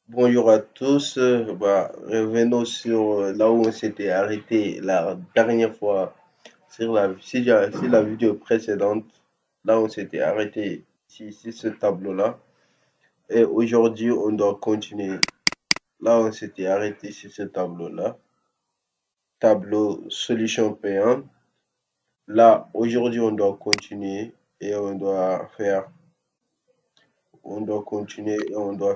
Bonjour à tous. Revenons sur là où on s'était arrêté la dernière fois, sur la vidéo précédente, là où on s'était arrêté, sur ce tableau-là. Et aujourd'hui, on doit continuer là où on s'était arrêté sur ce tableau-là. Tableau solution payante. Là, aujourd'hui, on doit continuer et on doit continuer et on doit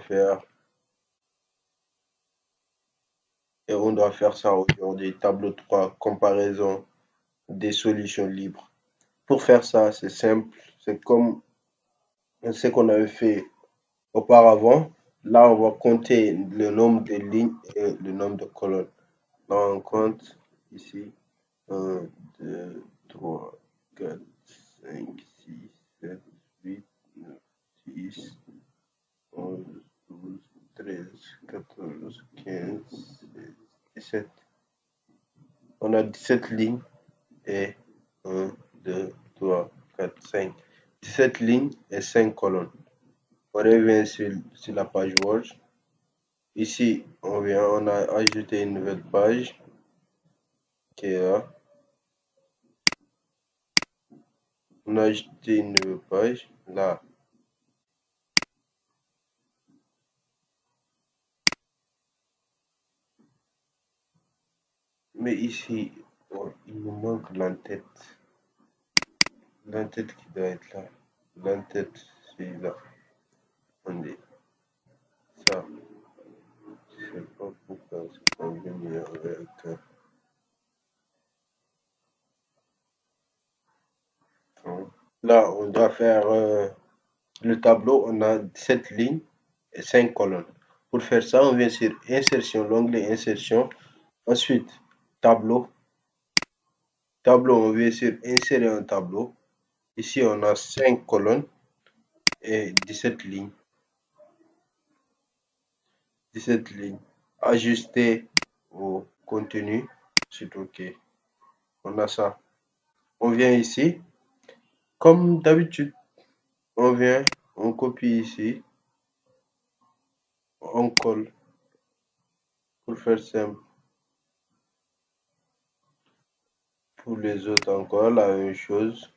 faire ça aujourd'hui. Tableau 3 comparaison des solutions libres. Pour faire ça, c'est simple, c'est comme ce qu'on avait fait auparavant. Là, on va compter le nombre de lignes et le nombre de colonnes. Là, on compte ici 1, 2, 3, 4, 5, 6, 7, 8, 9, 10, 11, 12, 13, 14, 15, 17. On a 17 lignes et 1, 2, 3, 4, 5. 17 lignes et 5 colonnes. On revient sur la page Word. Ici, on a ajouté une nouvelle page qui est là. On a ajouté une nouvelle page là. Mais ici, oh, il nous manque l'entête. L'entête qui doit être là. L'entête, c'est là. Attendez. Ça, je sais pas pourquoi c'est pas venu avec. Là, on doit faire le tableau. On a 7 lignes et 5 colonnes. Pour faire ça, on vient sur Insertion, l'onglet Insertion. Ensuite, Tableau. Tableau, on vient sur Insérer un tableau. Ici, on a 5 colonnes et 17 lignes. 17 lignes. Ajuster au contenu. C'est OK. On a ça. On vient ici. Comme d'habitude, on vient, on copie ici, on colle pour faire simple. Pour les autres encore, la même chose.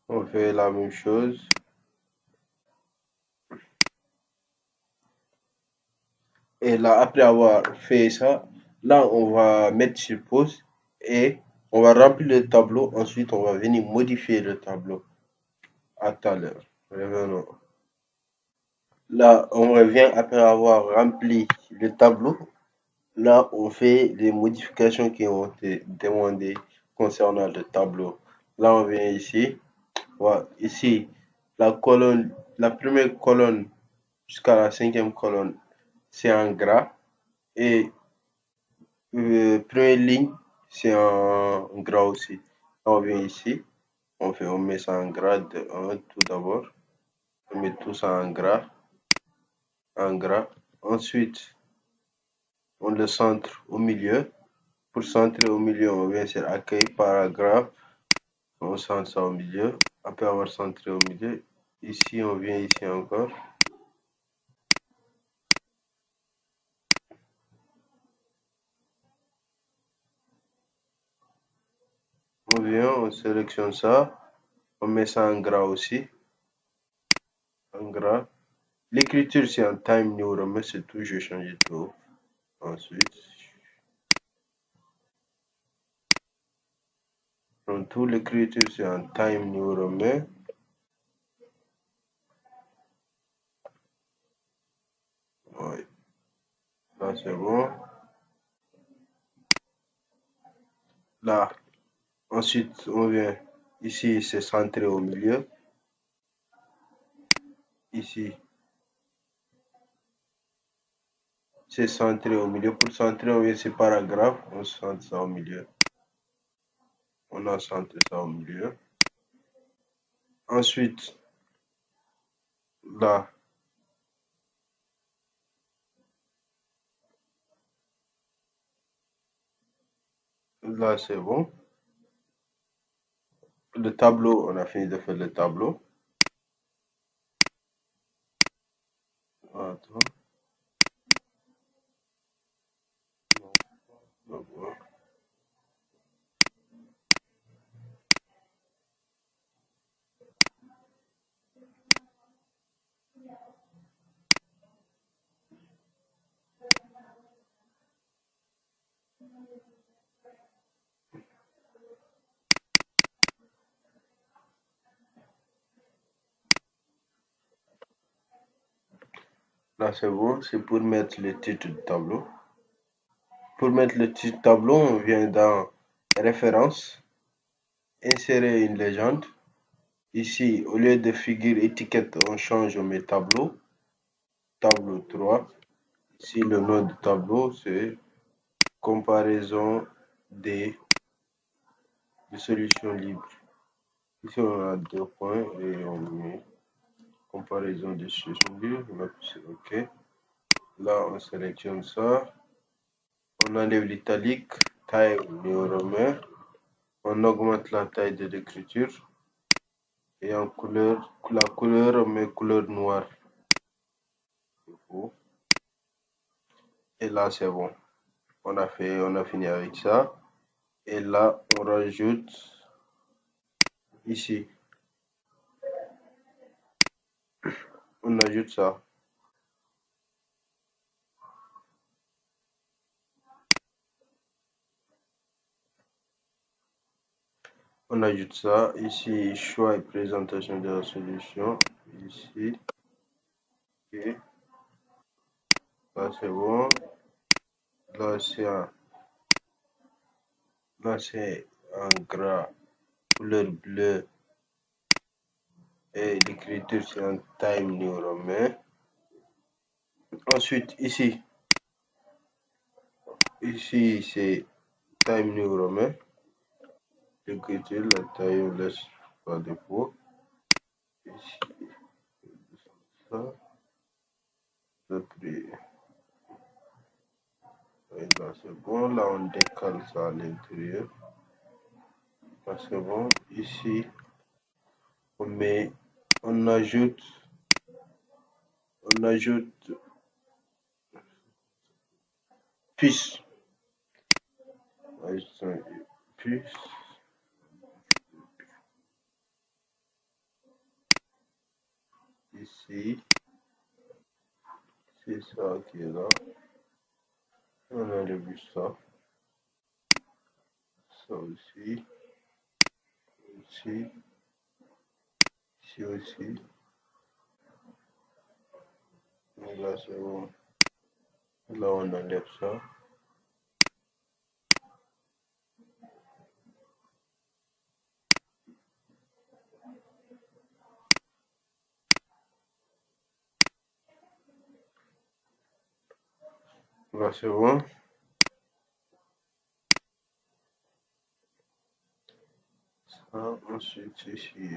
On fait la même chose. Et là, après avoir fait ça, là, on va mettre sur pause et on va remplir le tableau. Ensuite, on va venir modifier le tableau. À tout à l'heure. Revenons. Là, on revient après avoir rempli le tableau. Là, on fait les modifications qui ont été demandées concernant le tableau. Là, on vient ici. Voilà. Ici, la première colonne jusqu'à la cinquième colonne, c'est en gras. Et première ligne, c'est en gras aussi. On vient ici, on met ça en gras de 1 tout d'abord. On met tout ça en gras, en gras. Ensuite, on le centre au milieu. Pour centrer au milieu, on vient sur accueil, paragraphe. On centre ça au milieu. Après avoir centré au milieu, ici, on vient ici encore. On vient, on sélectionne ça. On met ça en gras aussi. En gras. L'écriture, c'est en Time New Roman, c'est tout. Je vais changer tout. Ensuite, donc tout l'écriture, c'est en Time New Roman. Ouais, là, c'est bon. Là, ensuite, on vient. Ici, c'est centré au milieu. Ici, c'est centré au milieu. Pour centrer ce paragraphe, on centre ça au milieu. On a centré ça au milieu. Ensuite, là, là c'est bon. Le tableau, on a fini de faire le tableau. Attends. D'accord. Là, c'est bon. C'est pour mettre le titre du tableau. Pour mettre le titre du tableau, on vient dans Référence, insérer une légende. Ici, au lieu de figure étiquette, on change, on met tableau. Tableau 3. Ici, le nom du tableau, c'est comparaison des solutions libres. Ici, on a deux points et on met comparaison des solutions libres. On appuie sur OK. Là, on sélectionne ça. On enlève l'italique, taille néo-romain. On augmente la taille de l'écriture. Et en couleur, la couleur, on met couleur noire. Et là, c'est bon. On a fini avec ça. Et là, on rajoute ici. On ajoute ça. On ajoute ça. Ici, choix et présentation de la solution. Ici. OK. Là, c'est bon. Là, c'est en gras, couleur bleue. Et l'écriture, c'est en Time New Roman. Ensuite, ici, c'est Time New Roman. L'écriture, la taille, on laisse par défaut. Ici, ça. Après, et là, c'est bon. Là, on décale ça à l'intérieur. Là, c'est bon. Ici, on ajoute puce. Puce. Ici, c'est ça qui est là. On a vu ça. Ça aussi. Ici. Ici aussi. Et là, c'est bon. Là, on enlève ça. Là, c'est bon. Ça, ensuite, ici.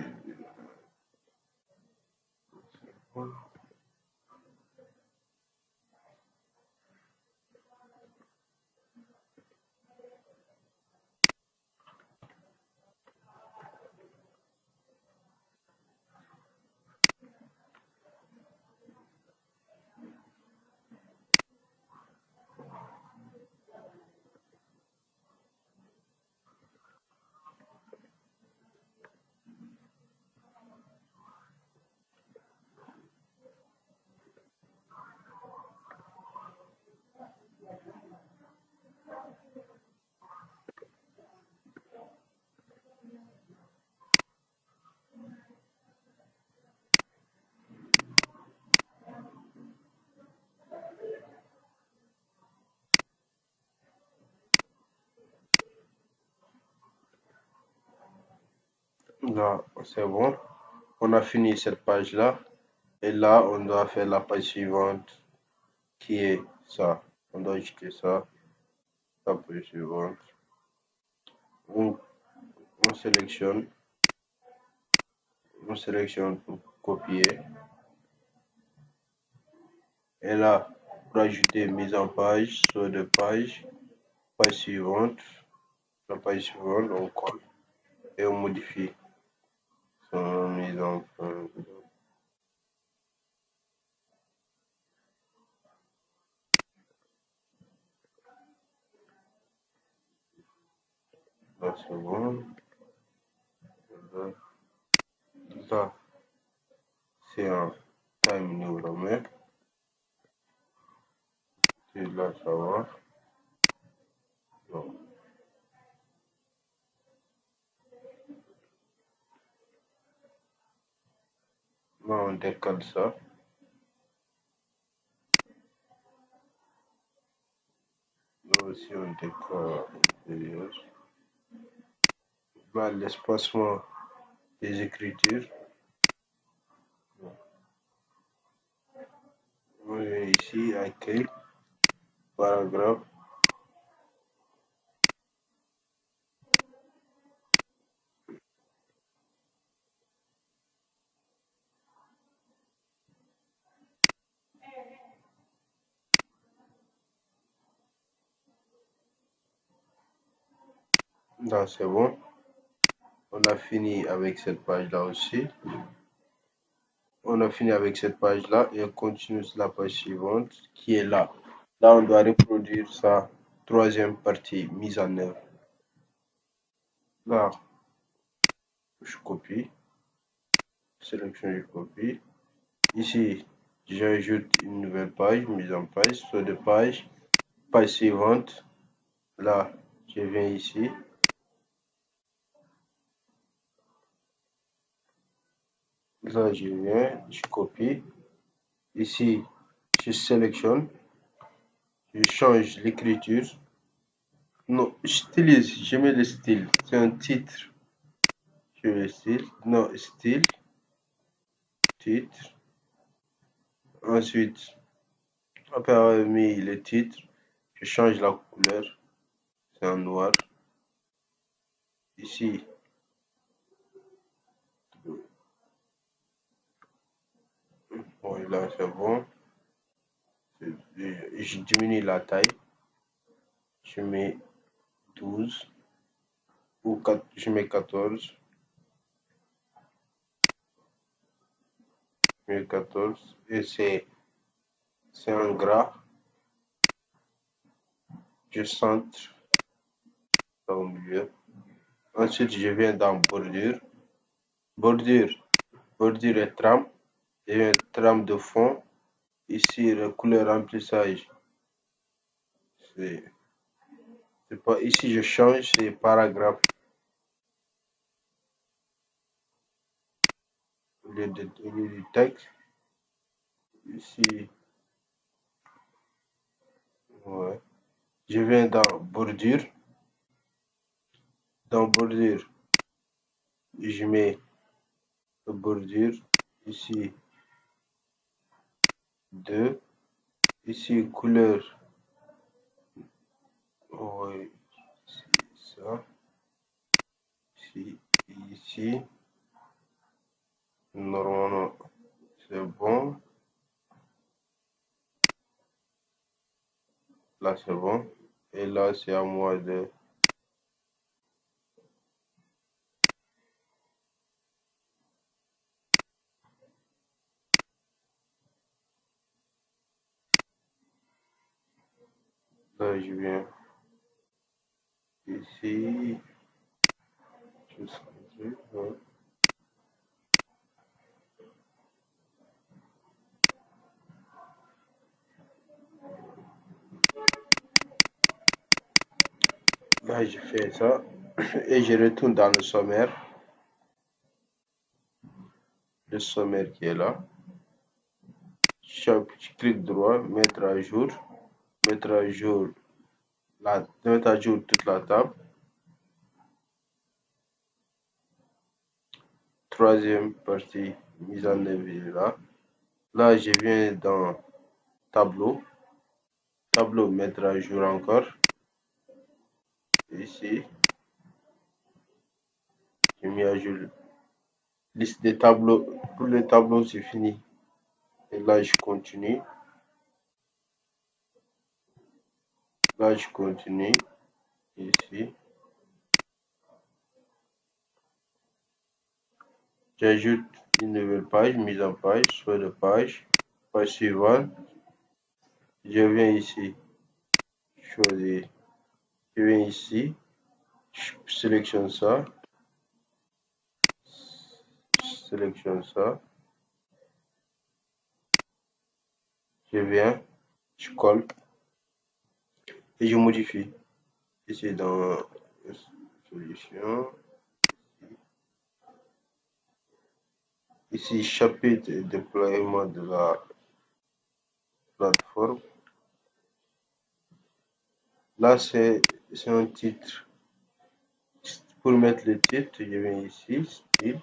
Là, c'est bon. On a fini cette page-là. Et là, on doit faire la page suivante qui est ça. On doit ajouter ça. La page suivante. On, on sélectionne. On sélectionne pour copier. Et là, pour ajouter mise en page, saut de page, page suivante. La page suivante, on colle et on modifie son mise en page. Là, c'est bon. Là, c'est un time new domain. Et là, ça va. Non. Là, on décale ça. Là aussi, on décale. Là, l'espacement des écritures. On vient ici, accueil, paragraphe. Là, c'est bon. On a fini avec cette page-là aussi. On a fini avec cette page-là et on continue sur la page suivante qui est là. Là, on doit reproduire sa troisième partie mise en œuvre. Là, je copie, sélectionne, je copie. Ici, j'ajoute une nouvelle page, mise en page, saut de page, page suivante. Là, je viens ici. Là, je viens, je copie. Ici, je sélectionne, je change l'écriture. Non, je mets le style. C'est un titre. Je mets le style. Non, style, titre. Ensuite, après avoir mis le titre, je change la couleur. C'est en noir. Ici, bon, là, c'est bon. Je diminue la taille. Je mets 12 ou 4, je mets 14. Je mets 14 et c'est en gras. Je centre ça au milieu. Ensuite, je viens dans bordure. Bordure, bordure et trame. Je viens trame de fond. Ici, la couleur remplissage. C'est pas ici, je change, c'est paragraphe. Au lieu du texte. Ici, ouais. Je viens dans bordure. Dans bordure, je mets bordure. Ici, 2. Ici, couleur. Ouais, c'est ça. Ici, normalement, c'est bon. Là, c'est bon. Et là, c'est à moi de... Là, je viens ici. Ouais. Là, je fais ça. Et je retourne dans le sommaire. Le sommaire qui est là. Je clique droit, mettre à jour. Mettre à jour, mettre à jour toute la table. Troisième partie, mise en œuvre là. Là, je viens dans tableau. tableau mettre à jour encore. Ici, j'ai mis à jour liste des tableaux. Pour le tableau, c'est fini. Et là, je continue. Là, je continue. Ici, j'ajoute une nouvelle page, mise en page, soit de page, page suivante. Je viens ici, choisir. Je viens ici, je sélectionne ça, je viens, je colle et je modifie. Ici dans solution, ici chapitre et déploiement de la plateforme. Là, c'est un titre. Pour mettre le titre, je viens ici, style,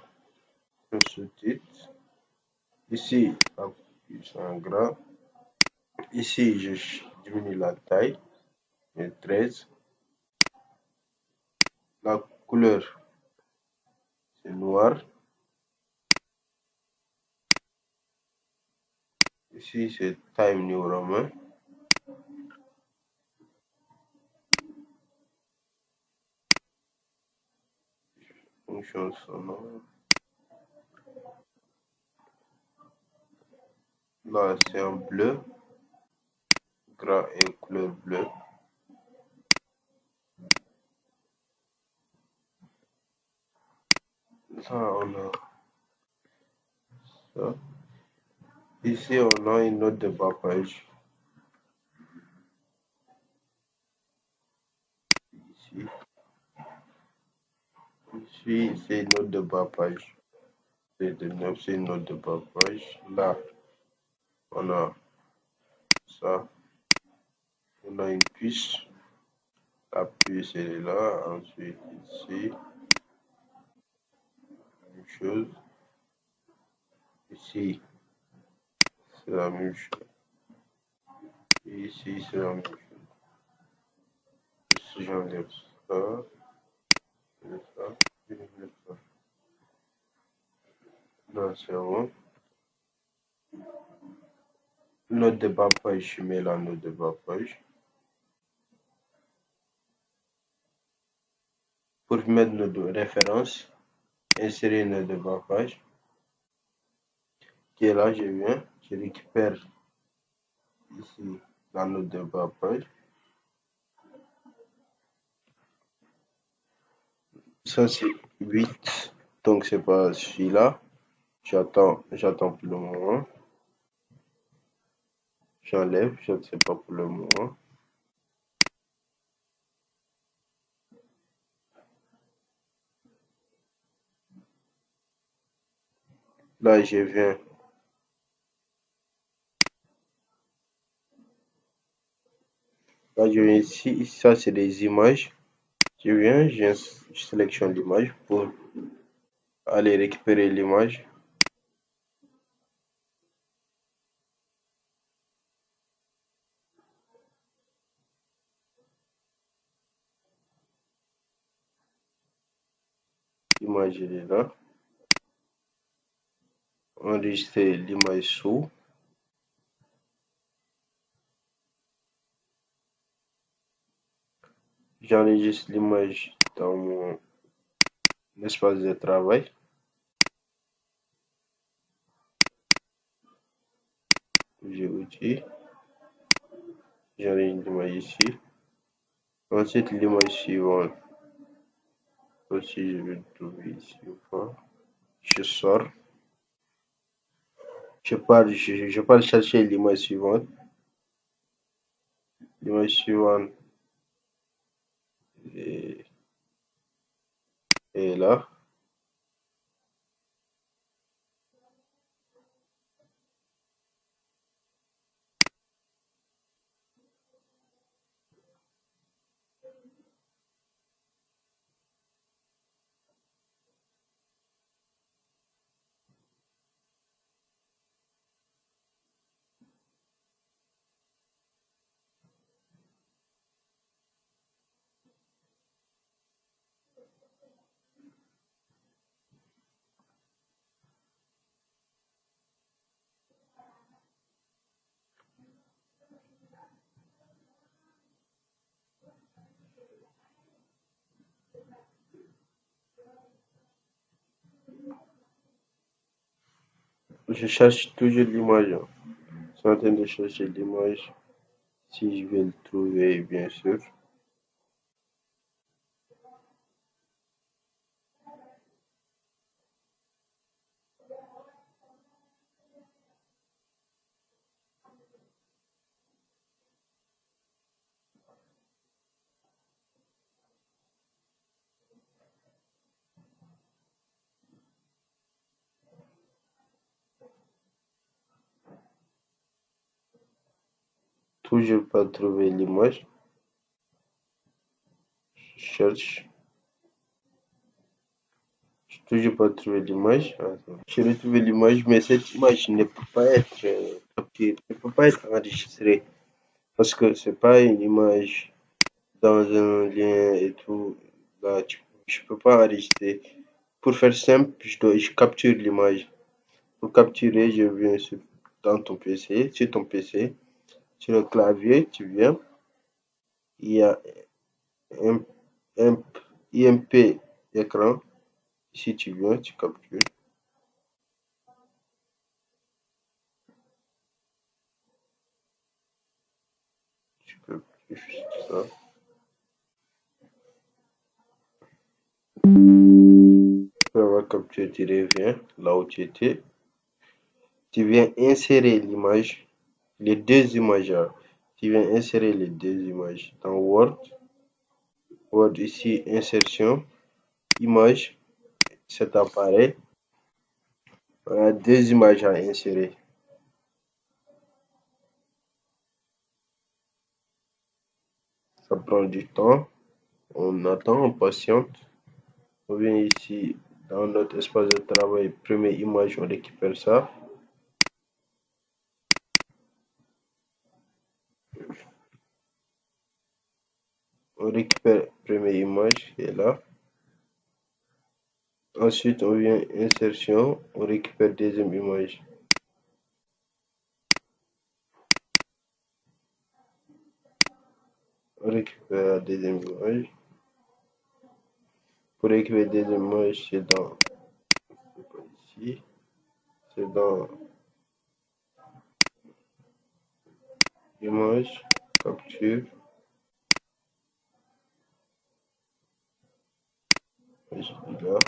un sous-titre. Ici, c'est en gras. Ici, je diminue la taille, 13. La couleur, c'est noir. Ici, c'est Time New Roman. Fonction sonore. Là, c'est en bleu, gras et couleur bleue. Là, on a ça. Ici, on a une note de bas page. Ici, c'est une note de bas page. C'est de 9, c'est une note de bas page. Là, on a ça. On a une puce. La puce, elle est là. Ensuite, ici, une chose. Ici, c'est la même chose. Et ici, c'est la même chose. Si j'enlève ça, ça, j'enlève ça. Là, c'est bon. Note de bas page, je mets la note de bas page. Pour mettre notre référence, insérer une note de bas page. Qui est là, je viens, je récupère ici la note de bas page. Ça, c'est 8. Donc, c'est pas celui-là. J'attends pour le moment. J'enlève, je ne sais pas pour le moment. Là, je viens. Là, je viens ici. Ça, c'est des images. Je viens, je sélectionne l'image pour aller récupérer l'image. L'image, elle est là. Enregistrer l'image sous. J'enregistre l'image dans mon espace de travail. J'ai outils. J'enregistre l'image ici. Ensuite, l'image suivante. Aussi, je vais le trouver ici. Je sors. Je pars chercher l'image suivante. L'image suivante est là. Je cherche toujours l'image, hein. Je suis en train de chercher l'image. Si je vais le trouver, bien sûr. Toujours pas trouvé l'image. Je cherche. Je n'ai toujours pas trouvé l'image. Attends. J'ai retrouvé l'image, mais cette image ne peut pas être capturée, ne peut pas être enregistrée. Parce que c'est pas une image dans un lien et tout. Là, je peux pas enregistrer. Pour faire simple, je capture l'image. Pour capturer, je viens dans ton PC, sur ton PC, sur le clavier, tu viens. Il y a un, un IMP écran. Si tu viens, tu captures. Tu peux juste ça. Après avoir capturé, tu reviens là où tu étais. Tu viens insérer l'image, les deux images. Tu viens insérer les deux images dans Word. Word ici, insertion, image, cet appareil. On a deux images à insérer. Ça prend du temps. On attend, on patiente. On vient ici dans notre espace de travail, première image, on récupère ça. On récupère première image qui est là. Ensuite, on vient insertion, on récupère deuxième image. On récupère la deuxième image. Pour récupérer la deuxième image, c'est dans ici, c'est dans image, capture, je dis là.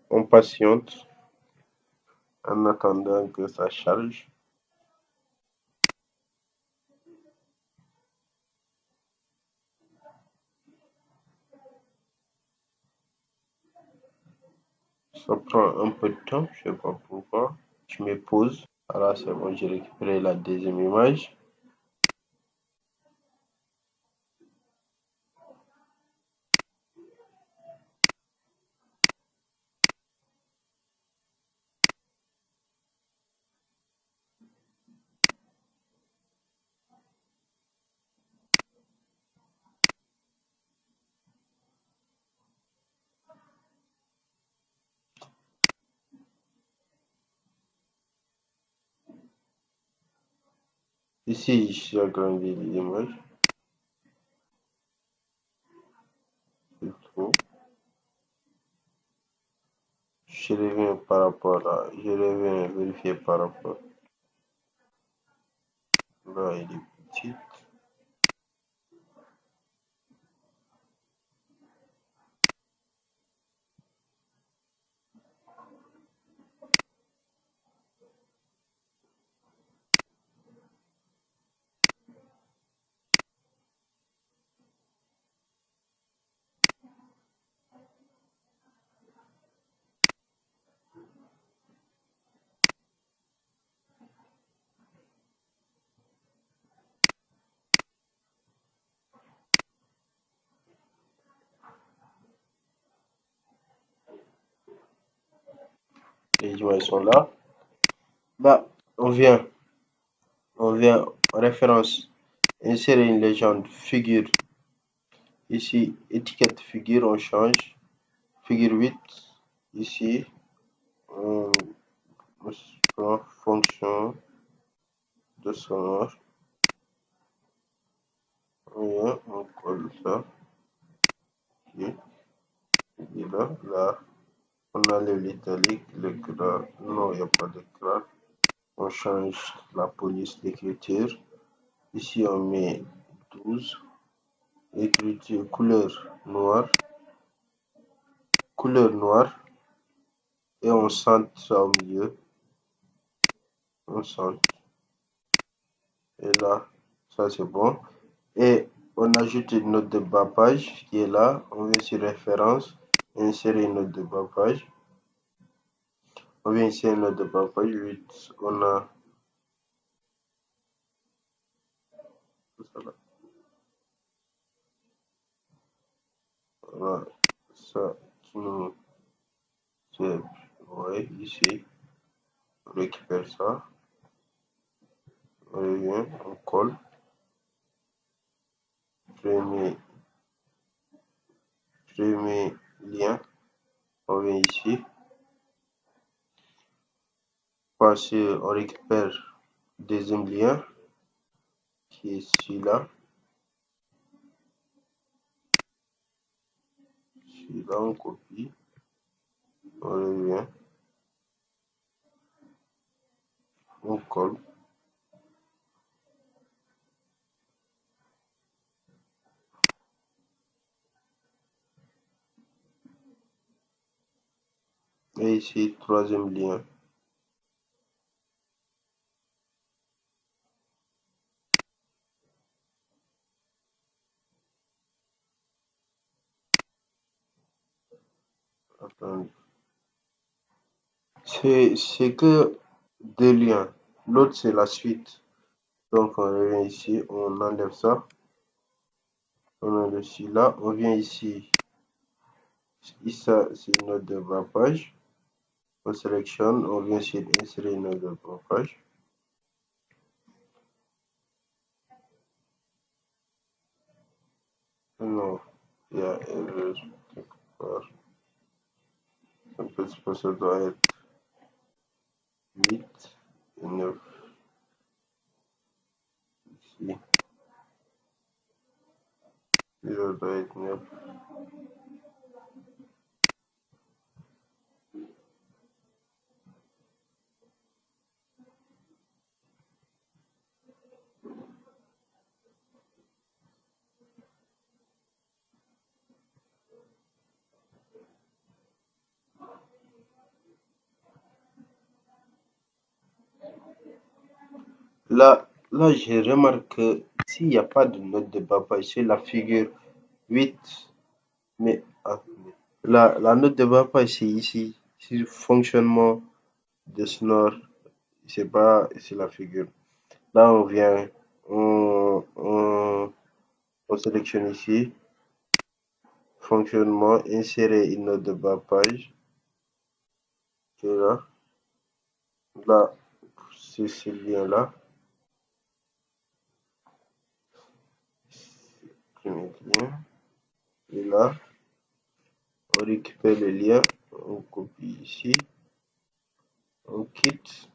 On patiente en attendant que ça charge. Ça prend un peu de temps, je ne sais pas pourquoi. Je me pose. Voilà, c'est bon, j'ai récupéré la deuxième image. Ici, j'ai agrandi l'image. C'est trop. Je reviens par rapport à, je reviens vérifier par rapport. Là, il est petit. Les images sont là. Là, on vient en référence, insérer une légende figure. Ici, étiquette figure, on change. Figure 8. Ici, on prend fonction de sonore. ça. Ok. Et là, on enlève l'italique, le gras. Non, il n'y a pas de gras. On change la police d'écriture. Ici, on met 12. Écriture couleur noire. Et on centre ça au milieu. On centre. Et là, ça c'est bon. Et on ajoute une note de bas page qui est là. On vient sur référence, insérer une note de bas page. On vient ici une note de bas page 8. On a ça là. Voilà, ça qui nous c'est ouais, ici. On récupère ça. On revient, on colle. Premier, premier lien. On vient ici. Passer, on récupère deuxième lien qui est celui-là. Celui-là, on copie. On revient. On colle. Et ici, troisième lien. Attends. C'est que deux liens. L'autre, c'est la suite. Donc, on revient ici, on enlève ça. On enlève celui-là. On vient ici. Ça, c'est une note de bas page. On sélectionne. On vient ici insérer une note de bas page. Non, il y a erreur quelque part. Ça doit être 8 et 9 ici. Ça doit être 9. Là, j'ai remarqué s'il n'y a pas de note de bas page, c'est la figure 8. Mais attendez. La note de bas page, c'est ici. C'est le fonctionnement de Snore. C'est pas ici la figure. Là, on vient, on sélectionne ici. Fonctionnement, insérer une note de bas page. Qui est là. Là, c'est ce lien-là. Premier lien. Et là, on récupère le lien. On copie ici. On quitte.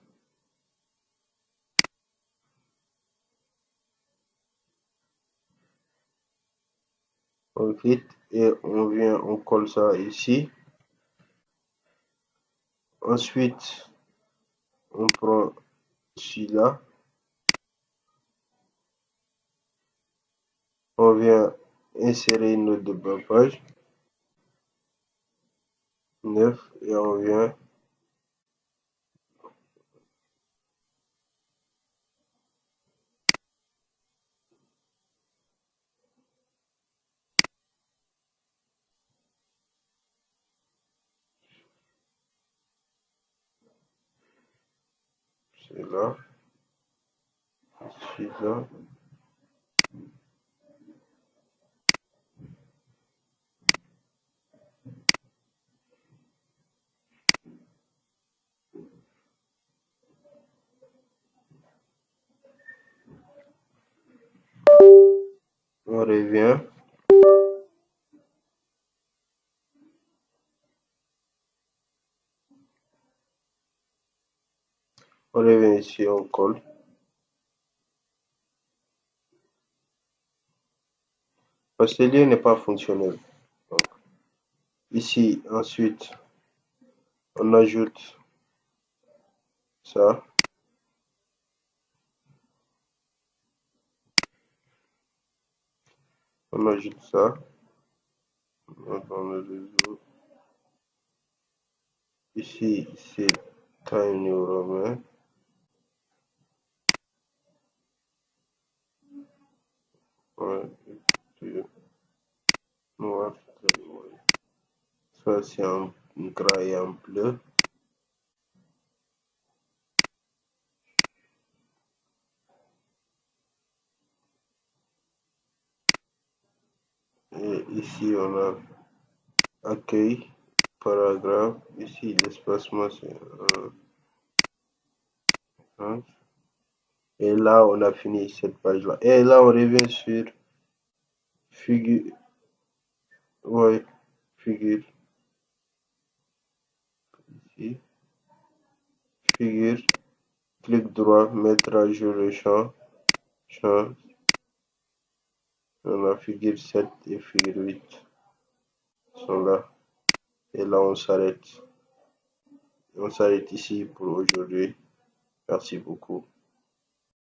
On quitte et on vient, on colle ça ici. Ensuite, on prend celui-là. On vient insérer une note de bas page. 9 et on vient c'est là, celui-là. On revient. On revient ici, on colle. parce que le lien n'est pas fonctionnel. Donc, ici, ensuite, on ajoute ça. On ajoute ça dans le réseau. Ici, c'est Time New Roman. Ouais, noir. Ça, c'est en gras et en bleu. Et ici, on a accueil, paragraphe. Ici, l'espacement, c'est 1. Et là, on a fini cette page-là. Et là, on revient sur figure. Ouais, figure. Ici. Figure. Clic droit, mettre à jour le champ. Champ. On a figure 7 et figure 8 sont là. Et là, on s'arrête. On s'arrête ici pour aujourd'hui. Merci beaucoup.